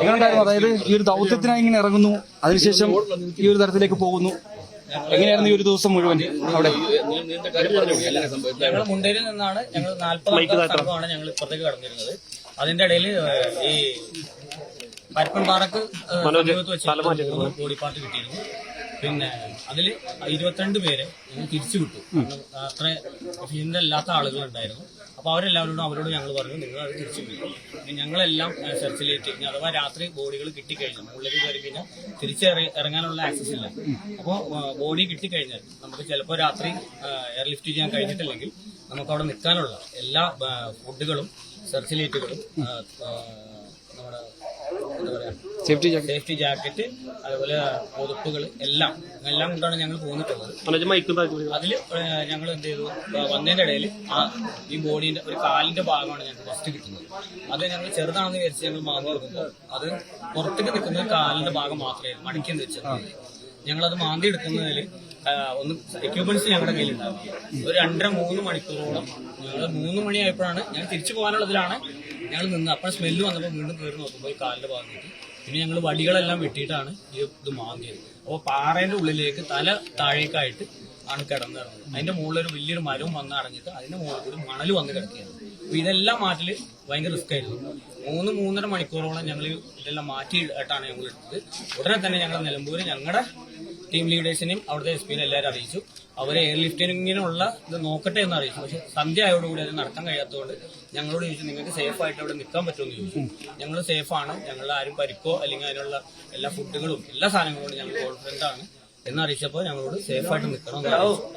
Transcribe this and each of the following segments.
എങ്ങനെയുണ്ടായിരുന്നു? അതായത് ഈ ഒരു ദൗത്യത്തിനായി ഇങ്ങനെ ഇറങ്ങുന്നു, അതിനുശേഷം ഈ ഒരു തരത്തിലേക്ക് പോകുന്നു, എങ്ങനെയായിരുന്നു ഈ ഒരു ദിവസം മുഴുവൻ അവിടെ? ഞങ്ങൾ മുണ്ടേരിൽ നിന്നാണ് ഞങ്ങൾ 40 സംഘമാണ് ഞങ്ങൾ ഇപ്പുറത്തേക്ക് കടന്നിരുന്നത്. അതിന്റെ ഇടയിൽ ഈ പരപ്പൻപാറക്ക് ബോഡി പാർട്ട് കിട്ടിയിരുന്നു. പിന്നെ അതിൽ 22 പേരെ ഞങ്ങൾ തിരിച്ചു വിട്ടു. അത്ര ഫീൽഡിലല്ലാത്ത ആളുകളുണ്ടായിരുന്നു. അപ്പൊ അവരോട് ഞങ്ങൾ പറഞ്ഞു, നിങ്ങൾ അത് തിരിച്ചു വിട്ടു. ഞങ്ങളെല്ലാം സെർച്ചിലേക്ക് അഥവാ രാത്രി ബോഡികൾ കിട്ടിക്കഴിഞ്ഞാൽ ഉള്ളിൽ കയറി കഴിഞ്ഞാൽ തിരിച്ചിറങ്ങാനുള്ള ആക്സസ് ഇല്ല. അപ്പോൾ ബോഡി കിട്ടിക്കഴിഞ്ഞാൽ നമുക്ക് ചിലപ്പോൾ രാത്രി എയർലിഫ്റ്റ് ചെയ്യാൻ കഴിഞ്ഞിട്ടില്ലെങ്കിൽ നമുക്ക് അവിടെ നിൽക്കാനുള്ള എല്ലാ ഫുഡുകളും സെർച്ച് ലൈറ്റുകളും നമ്മുടെ സേഫ്റ്റി ജാക്കറ്റ് അതുപോലെ പുതപ്പുകൾ എല്ലാം കൊണ്ടാണ് ഞങ്ങൾ പോന്നിട്ടുള്ളത്. അതിൽ ഞങ്ങൾ എന്ത് ചെയ്തു, വന്നതിന്റെ ഇടയിൽ ഈ ബോഡീന്റെ ഒരു കാലിന്റെ ഭാഗമാണ് ഞങ്ങൾക്ക് ഫസ്റ്റ് കിട്ടുന്നത്. അത് ഞങ്ങൾ ചെറുതാണെന്ന് വിചാരിച്ച് ഞങ്ങൾ മാറി എടുക്കുമ്പോൾ അത് പുറത്തേക്ക് നിൽക്കുന്ന കാലിന്റെ ഭാഗം മാത്രമായിരുന്നു മടക്കിയെന്ന് വെച്ചത്. ഞങ്ങളത് മാന്തി എടുക്കുന്നതിൽ ഒന്ന് എക്യുപ്മെന്റ്സ് ഞങ്ങളുടെ കയ്യിലുണ്ടാവും. ഒരു 2.5-3 മണിക്കൂറോളം ഞങ്ങൾ 3 മണിയായപ്പോഴാണ് ഞങ്ങൾ തിരിച്ചു പോകാനുള്ളതിലാണ് ഞങ്ങൾ നിന്ന്. അപ്പോൾ സ്മെല്ല് വന്നപ്പോൾ വീണ്ടും കയറി നോക്കുമ്പോൾ ഈ കാലിന്റെ ഭാഗം കിട്ടി. പിന്നെ ഞങ്ങൾ വടികളെല്ലാം വെട്ടിയിട്ടാണ് ഇത് മാന്തിയത്. അപ്പോൾ പാറേന്റെ ഉള്ളിലേക്ക് തല താഴേക്കായിട്ട് ആണ് കിടന്നിറങ്ങുന്നത്. അതിന്റെ മുകളിലൊരു വലിയൊരു മരവും വന്ന് അടഞ്ഞിട്ട് അതിന്റെ മുകളിൽ കൂടി മണൽ വന്ന് കിടക്കുകയാണ്. അപ്പൊ ഇതെല്ലാം മാറ്റല് ഭയങ്കര റിസ്ക് ആയിരുന്നു. 3-3.5 മണിക്കൂറോളം ഞങ്ങൾ ഇതെല്ലാം മാറ്റിയിട്ടാണ് ഞങ്ങൾ എടുത്തത്. ഉടനെ തന്നെ ഞങ്ങൾ നിലമ്പൂര് ഞങ്ങളുടെ ടീം ലീഡേഴ്സിനെയും അവിടുത്തെ SP എല്ലാവരും അറിയിച്ചു. അവരെ എയർലിഫ്റ്റിങ്ങിനുള്ള ഇത് നോക്കട്ടെ എന്ന് അറിയിച്ചു. പക്ഷെ സന്ധ്യ ആയതോടുകൂടി അത് നടത്താൻ കഴിയാത്തതുകൊണ്ട് ഞങ്ങളോട് ചോദിച്ചു, നിങ്ങൾക്ക് സേഫ് ആയിട്ട് അവിടെ നിൽക്കാൻ പറ്റുമെന്ന് ചോദിച്ചു. ഞങ്ങൾ സേഫാണ്, ഞങ്ങൾ ആരും പരിക്കോ അല്ലെങ്കിൽ അതിനുള്ള എല്ലാ ഫുഡുകളും എല്ലാ സാധനങ്ങളും ഞങ്ങൾ കോൺഫിഡന്റ് ആണ് എന്നറിയിച്ചപ്പോൾ ഞങ്ങളോട് സേഫായിട്ട് നിൽക്കണം.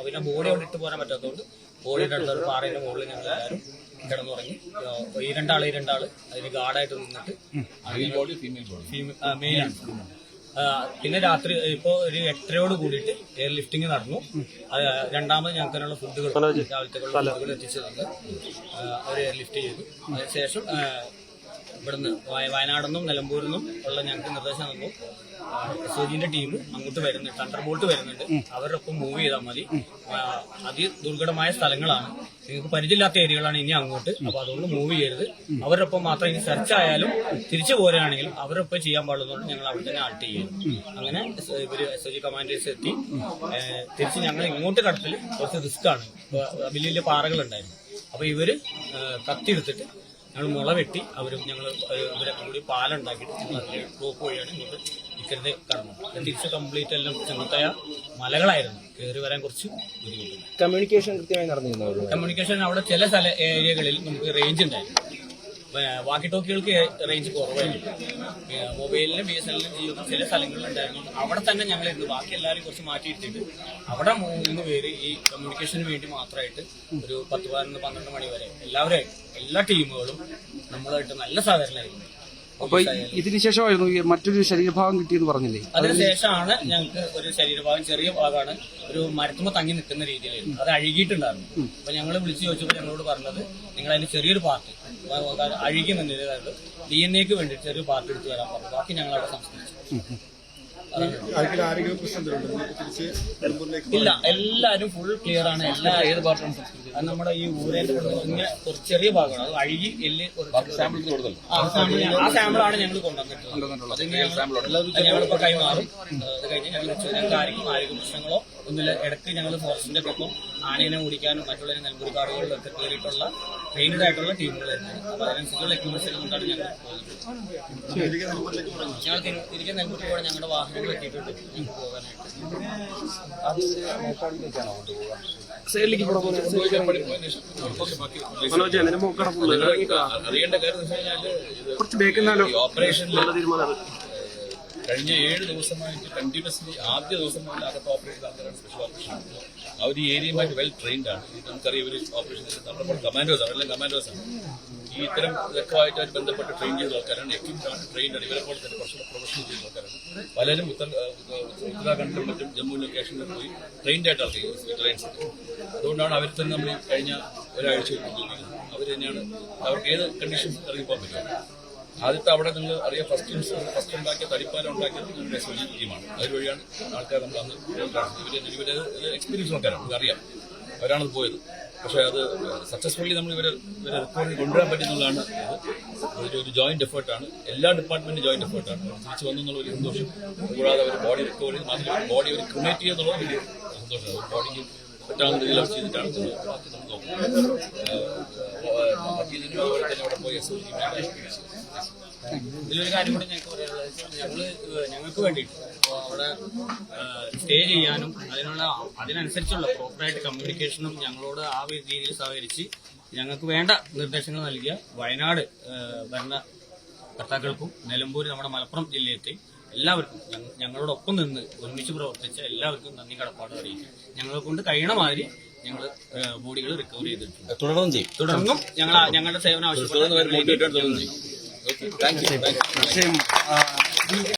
പിന്നെ ബോഡി അവിടെ ഇട്ട് പോരാൻ പറ്റാത്തതുകൊണ്ട് ബോഡിയുടെ അടുത്തൊരു പാറയുടെ മുകളിൽ ഞങ്ങൾ എല്ലാവരും കിടന്നുറങ്ങി. ഈ രണ്ടാള് അതിന് ഗാർഡായിട്ട് നിന്നിട്ട് മെയിലാണ്. പിന്നെ രാത്രി ഇപ്പോ ഒരു 8:30യോട് കൂടിയിട്ട് എയർ ലിഫ്റ്റിംഗ് നടന്നു. രണ്ടാമത് ഞങ്ങൾക്കുള്ള ഫുഡുകൾ രാവിലത്തെ ഫുഡുകൾ എത്തിച്ചു തന്ന് അവർ എയർ ലിഫ്റ്റ് ചെയ്തു. അതിനുശേഷം ഇവിടുന്ന് വയനാടിൽ നിന്നും നിലമ്പൂരിൽ നിന്നും ഉള്ള ഞങ്ങൾക്ക് നിർദ്ദേശം തന്നു, SOGന്റെ ടീം അങ്ങോട്ട് വരുന്നുണ്ട്, തണ്ടർബോൾട്ട് വരുന്നുണ്ട്, അവരുടെ ഒപ്പം മൂവ് ചെയ്താൽ മതി. അതിദുർഘടമായ സ്ഥലങ്ങളാണ്, നിങ്ങൾക്ക് പരിചയമില്ലാത്ത ഏരിയകളാണ് ഇനി അങ്ങോട്ട്. അപ്പൊ അതുകൊണ്ട് മൂവ് ചെയ്യരുത്. അവരുടെ ഒപ്പം മാത്രം ഇനി സെർച്ച് ആയാലും തിരിച്ചു പോരാണെങ്കിലും അവരുടെ ഒപ്പം ചെയ്യാൻ പാടുന്നതുകൊണ്ട് ഞങ്ങൾ അവിടെ തന്നെ ആൾട്ട് ചെയ്യും. അങ്ങനെ ഇവര് SOG കമാൻഡേഴ്സ് എത്തി. തിരിച്ച് ഞങ്ങൾ ഇങ്ങോട്ട് കടത്തിൽ കുറച്ച് റിസ്ക് ആണ്, വലിയ വലിയ പാറകളുണ്ടായിരുന്നു. അപ്പൊ ഇവര് കത്തിയെടുത്തിട്ട് ഞങ്ങൾ മുള വെട്ടി അവരെ കൂടി പാലുണ്ടാക്കിയിട്ട് ഞങ്ങൾ അതിൽ ടോപ്പ് വഴിയാണ് ഇങ്ങോട്ട് ഇക്കരുത് കടന്നു. തിരിച്ച് കംപ്ലീറ്റ് എല്ലാം ചെന്നത്തായ മലകളായിരുന്നു, കയറി വരാൻ കുറച്ച് ബുദ്ധിമുട്ടുണ്ട്. കമ്മ്യൂണിക്കേഷൻ കൃത്യമായി നടന്നിരുന്നു. കമ്മ്യൂണിക്കേഷൻ അവിടെ ചില ഏരിയകളിൽ നമുക്ക് റേഞ്ച് ഉണ്ടായിരുന്നു. വാക്കി ടോക്കികൾക്ക് റേഞ്ച് കുറവായിരുന്നു. മൊബൈലിനും BSNL ജിയോ ചില സ്ഥലങ്ങളിലുണ്ടായിരുന്നു. അവിടെ തന്നെ ഞങ്ങളിരുന്നു. ബാക്കി എല്ലാവരും കുറച്ച് മാറ്റിയിട്ടിട്ട് അവിടെ 3 പേര് ഈ കമ്മ്യൂണിക്കേഷന് വേണ്ടി മാത്രമായിട്ട് ഒരു 10-12 മണി വരെ എല്ലാ ടീമുകളും നമ്മളായിട്ട് നല്ല സഹകരണമായിരുന്നു. അപ്പൊ ഇതിനുശേഷമായിരുന്നു മറ്റൊരു ശരീരഭാഗം കിട്ടിയെന്ന് പറഞ്ഞില്ലേ? അതിനുശേഷമാണ് ഞങ്ങൾക്ക് ഒരു ശരീരഭാഗം, ചെറിയ ഭാഗമാണ്, ഒരു മരത്തുമ്പോ തങ്ങി നിൽക്കുന്ന രീതിയിലായിരുന്നു. അത് അഴുകിയിട്ടുണ്ടായിരുന്നു. അപ്പൊ ഞങ്ങൾ വിളിച്ചു ചോദിച്ചപ്പോൾ ഞങ്ങളോട് പറഞ്ഞത്, നിങ്ങൾ അതിന് ചെറിയൊരു പാർട്ട് അഴുകി നിന്നിരുന്നത് DNA വേണ്ടി ചെറിയൊരു പാർട്ട് എടുത്തു വരാൻ പറഞ്ഞു. ബാക്കി ഞങ്ങൾ അവിടെ സംസ്കരിച്ചു. ഇല്ല, എല്ലാരും ഫുൾ ക്ലിയർ ആണ്. ഏത് പാർട്ടാണ് അത് നമ്മുടെ ഈ ഊരേന്റെ ഇങ്ങനെ കുറച്ച് ചെറിയ ഭാഗമാണ്, അത് അഴുകി എല്ല് ആ സാമ്പിളാണ് ഞങ്ങൾ കൊണ്ടുവന്നിട്ടുള്ളത്. ഞങ്ങളിപ്പോ കൈമാറും. അത് കഴിഞ്ഞ് ഞങ്ങൾക്ക് ആരോഗ്യ പ്രശ്നങ്ങളോ ഒന്നുമില്ല. ഇടയ്ക്ക് ഞങ്ങൾ ഫോറസ്റ്റിന്റെ ഒപ്പം ആനയെ ഓടിക്കാനും മറ്റുള്ള നിലമ്പൂർ കാടുകളിലൊക്കെ കയറിയിട്ടുള്ള ട്രെയിൻഡ് ആയിട്ടുള്ള ടീമുകളായിരുന്നു. അപ്പൊ അതിനനുസരിച്ചുള്ള എക്യുപ്മെന്റ്സ് കൊണ്ടാണ് ഞങ്ങൾ തിരികെ നിലമ്പൂരിൽ കൂടെ ഞങ്ങളുടെ വാഹനങ്ങൾ എത്തിയിട്ടുണ്ട് ഞങ്ങൾക്ക് പോകാനായിട്ട്. അറിയേണ്ട കാര്യം ഓപ്പറേഷനിൽ കഴിഞ്ഞ 7 ദിവസമായിട്ട് കണ്ടിന്യൂസ്ലി ആദ്യ ദിവസം മുതൽ അകത്ത് ഓപ്പറേഷൻ നടത്തുന്നതാണ് സ്പെഷ്യൽ ഓപ്പറേഷൻ. അവർ ഈ ഏരിയയുമായിട്ട് വെൽ ട്രെയിൻഡ് ആണ്. നമുക്കറിയാം ഇവർ ഓപ്പറേഷൻ നമ്മുടെ കമാൻഡോസാണ്, എല്ലാം കമാൻഡോസാണ്. ഈ ഇത്തരം ഇതൊക്കെയായിട്ട് അവർ ബന്ധപ്പെട്ട് ട്രെയിൻ ചെയ്ത ആൾക്കാരാണ്, എക്യുപ്ഡാണ്, ട്രെയിൻഡ് ആണ്. ഇവരെ പോലെ തന്നെ കുറച്ചുകൂടെ പ്രൊഫഷണൽ ചെയ്യുന്ന ആൾക്കാരാണ്. പലരും ഉത്തരാഖണ്ഡിലും മറ്റും ജമ്മു ലൊക്കേഷനിലും പോയി ട്രെയിൻഡ് ആയിട്ട് വെറ്ററൻസ്. അതുകൊണ്ടാണ് അവർ തന്നെ നമ്മൾ കഴിഞ്ഞ ഒരാഴ്ച അവർ തന്നെയാണ് അവർക്ക് ഏത് കണ്ടീഷൻസ് ഇറങ്ങിപ്പോകാൻ പറ്റും. ആദ്യത്തെ അവിടെ നിങ്ങൾ അറിയാം, ഫസ്റ്റ് ഉണ്ടാക്കിയ തടിപ്പാലം ഉണ്ടാക്കിയത് ഞങ്ങളുടെ SOG ടീമാണ്. അതുവഴിയാണ് ആൾക്കാർ നമ്മൾ അന്ന് ഇവര് എക്സ്പീരിയൻസ് നോക്കാനാണ്, നമുക്ക് അറിയാം, അവരാണത് പോയത്. പക്ഷെ അത് സക്സസ്ഫുള്ളി നമ്മൾ ഇവരെ റിക്കവറി കൊണ്ടുവരാൻ പറ്റുന്നതാണ് ഒരു ജോയിന്റ് എഫേർട്ടാണ്. എല്ലാ ഡിപ്പാർട്ട്മെന്റും ജോയിന്റ് എഫേർട്ടാണ്. തിരിച്ചു വന്നുള്ള ഒരു സന്തോഷം. കൂടാതെ അവർ ബോഡി റിക്കവറി മാത്രമല്ല ബോഡി ഒരു ക്രിമേറ്റ് ചെയ്യുന്നുള്ള വലിയ സന്തോഷമാണ്. ഒരു ബോഡിക്ക് പറ്റാവുന്ന രീതിയിൽ അവർ ചെയ്തിട്ടാണ് അതുപോലെ തന്നെ അവിടെ പോയി ഇതിലൊരു കാര്യം കൂടി ഞങ്ങൾക്ക് പറയാനുള്ളത്, ഞങ്ങൾക്ക് വേണ്ടിയിട്ട് അവിടെ സ്റ്റേ ചെയ്യാനും അതിനനുസരിച്ചുള്ള പ്രോപ്പറായിട്ട് കമ്മ്യൂണിക്കേഷനും ഞങ്ങളോട് ആ രീതിയിൽ സഹകരിച്ച് ഞങ്ങൾക്ക് വേണ്ട നിർദ്ദേശങ്ങൾ നൽകിയ വയനാട് ഭരണകർത്താക്കൾക്കും നിലമ്പൂർ നമ്മുടെ മലപ്പുറം ജില്ലയത്തെ എല്ലാവർക്കും ഞങ്ങളോടൊപ്പം നിന്ന് ഒരുമിച്ച് പ്രവർത്തിച്ച എല്ലാവർക്കും നന്ദി കടപ്പാട് അറിയിക്കും. ഞങ്ങളെ കൊണ്ട് കഴിയണ മാതിരി ഞങ്ങൾ ബോഡികൾ റിക്കവർ ചെയ്തിട്ടുണ്ട്. തുടർന്നും ഞങ്ങളുടെ സേവനം ആവശ്യപ്പെടുന്നു. Thank you.